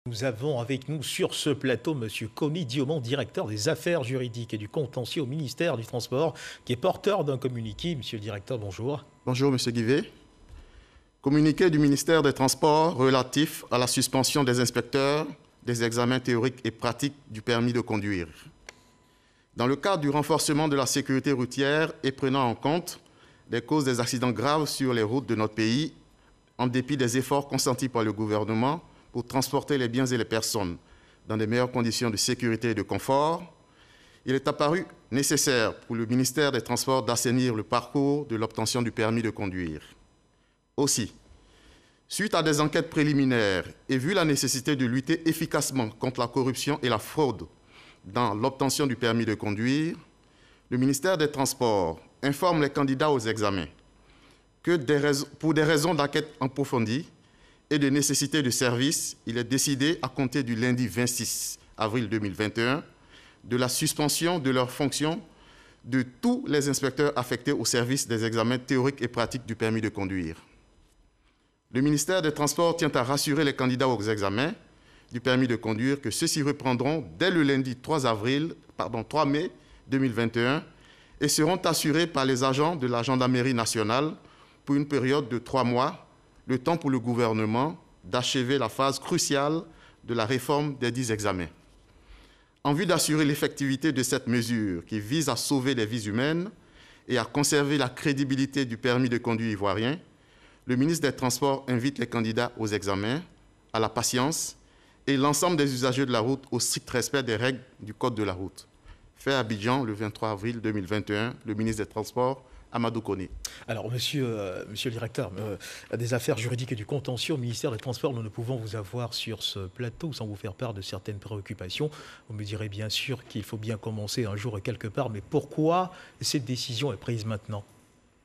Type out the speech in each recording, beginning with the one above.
Nous avons avec nous sur ce plateau M. Komi Diomand, directeur des affaires juridiques et du contentieux au ministère du Transport, qui est porteur d'un communiqué. Monsieur le directeur, bonjour. Bonjour, Monsieur Guivet. Communiqué du ministère des Transports relatif à la suspension des inspecteurs des examens théoriques et pratiques du permis de conduire. Dans le cadre du renforcement de la sécurité routière et prenant en compte les causes des accidents graves sur les routes de notre pays, en dépit des efforts consentis par le gouvernement pour transporter les biens et les personnes dans de meilleures conditions de sécurité et de confort, il est apparu nécessaire pour le ministère des Transports d'assainir le parcours de l'obtention du permis de conduire. Aussi, suite à des enquêtes préliminaires et vu la nécessité de lutter efficacement contre la corruption et la fraude dans l'obtention du permis de conduire, le ministère des Transports informe les candidats aux examens que pour des raisons d'enquête approfondie et de nécessité de service, il est décidé, à compter du lundi 26 avril 2021, de la suspension de leurs fonctions de tous les inspecteurs affectés au service des examens théoriques et pratiques du permis de conduire. Le ministère des Transports tient à rassurer les candidats aux examens du permis de conduire que ceux-ci reprendront dès le lundi 3 mai 2021 et seront assurés par les agents de la Gendarmerie nationale pour une période de 3 mois, le temps pour le gouvernement d'achever la phase cruciale de la réforme des 10 examens. En vue d'assurer l'effectivité de cette mesure qui vise à sauver les vies humaines et à conserver la crédibilité du permis de conduire ivoirien, le ministre des Transports invite les candidats aux examens à la patience et l'ensemble des usagers de la route au strict respect des règles du Code de la route. Fait à Abidjan, le 23 avril 2021, le ministre des Transports, Amadou Koné. Alors, monsieur le directeur des affaires juridiques et du contentieux au ministère des Transports, nous ne pouvons vous avoir sur ce plateau sans vous faire part de certaines préoccupations. Vous me direz bien sûr qu'il faut bien commencer un jour et quelque part, mais pourquoi cette décision est prise maintenant?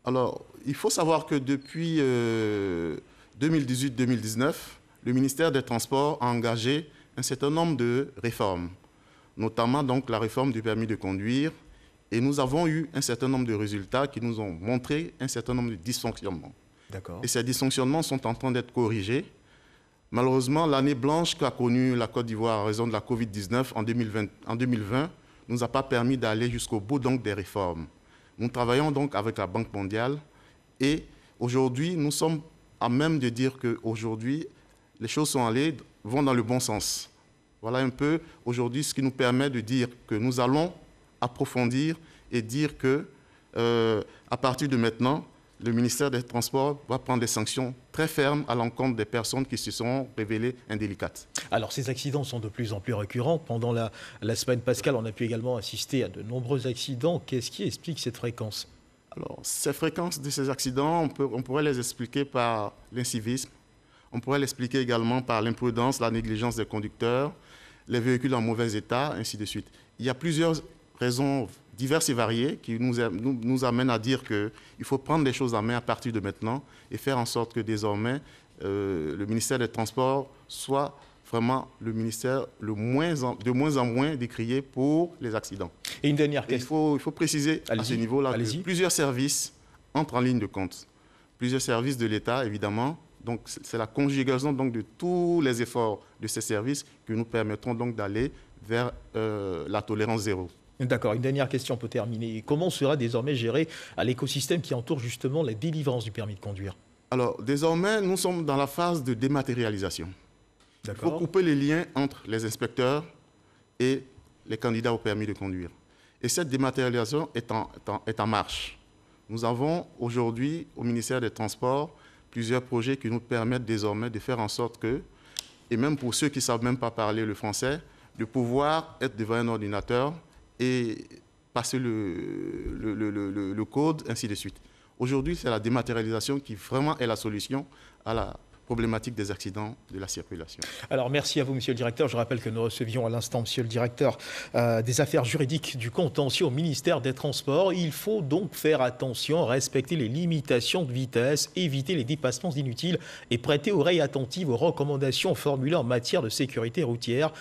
Alors, il faut savoir que depuis 2018-2019, le ministère des Transports a engagé un certain nombre de réformes, notamment donc la réforme du permis de conduire. Et nous avons eu un certain nombre de résultats qui nous ont montré un certain nombre de dysfonctionnements. D'accord. Et ces dysfonctionnements sont en train d'être corrigés. Malheureusement, l'année blanche qu'a connue la Côte d'Ivoire à raison de la Covid-19 en 2020 ne nous a pas permis d'aller jusqu'au bout donc, des réformes. Nous travaillons donc avec la Banque mondiale et aujourd'hui, nous sommes à même de dire qu'aujourd'hui, les choses vont dans le bon sens. Voilà un peu aujourd'hui ce qui nous permet de dire que nous allons approfondir et dire que, à partir de maintenant, le ministère des Transports va prendre des sanctions très fermes à l'encontre des personnes qui se seront révélées indélicates. Alors, ces accidents sont de plus en plus récurrents. Pendant la semaine pascale, on a pu également assister à de nombreux accidents. Qu'est-ce qui explique cette fréquence? Alors, ces fréquences de ces accidents, on pourrait les expliquer par l'incivisme, on pourrait l'expliquer également par l'imprudence, la négligence des conducteurs, les véhicules en mauvais état, ainsi de suite. Il y a plusieurs raisons diverses et variées qui nous amènent à dire qu'il faut prendre les choses en main à partir de maintenant et faire en sorte que désormais le ministère des Transports soit vraiment le ministère de moins en moins décrié pour les accidents. Et une dernière question. Il faut préciser à ce niveau-là que plusieurs services entrent en ligne de compte. Plusieurs services de l'État, évidemment. Donc, c'est la conjugaison donc, de tous les efforts de ces services qui nous permettront donc d'aller vers la tolérance zéro. D'accord, une dernière question pour terminer. Comment sera désormais géré l'écosystème qui entoure justement la délivrance du permis de conduire? Alors, désormais, nous sommes dans la phase de dématérialisation. Il faut couper les liens entre les inspecteurs et les candidats au permis de conduire. Et cette dématérialisation est en marche. Nous avons aujourd'hui, au ministère des Transports, plusieurs projets qui nous permettent désormais de faire en sorte que, et même pour ceux qui ne savent même pas parler le français, de pouvoir être devant un ordinateur et passer le code, ainsi de suite. Aujourd'hui, c'est la dématérialisation qui vraiment est la solution à la problématique des accidents de la circulation. Alors, merci à vous, monsieur le directeur. Je rappelle que nous recevions à l'instant monsieur le directeur des affaires juridiques du contentieux au ministère des Transports. Il faut donc faire attention, respecter les limitations de vitesse, éviter les dépassements inutiles et prêter oreille attentive aux recommandations formulées en matière de sécurité routière.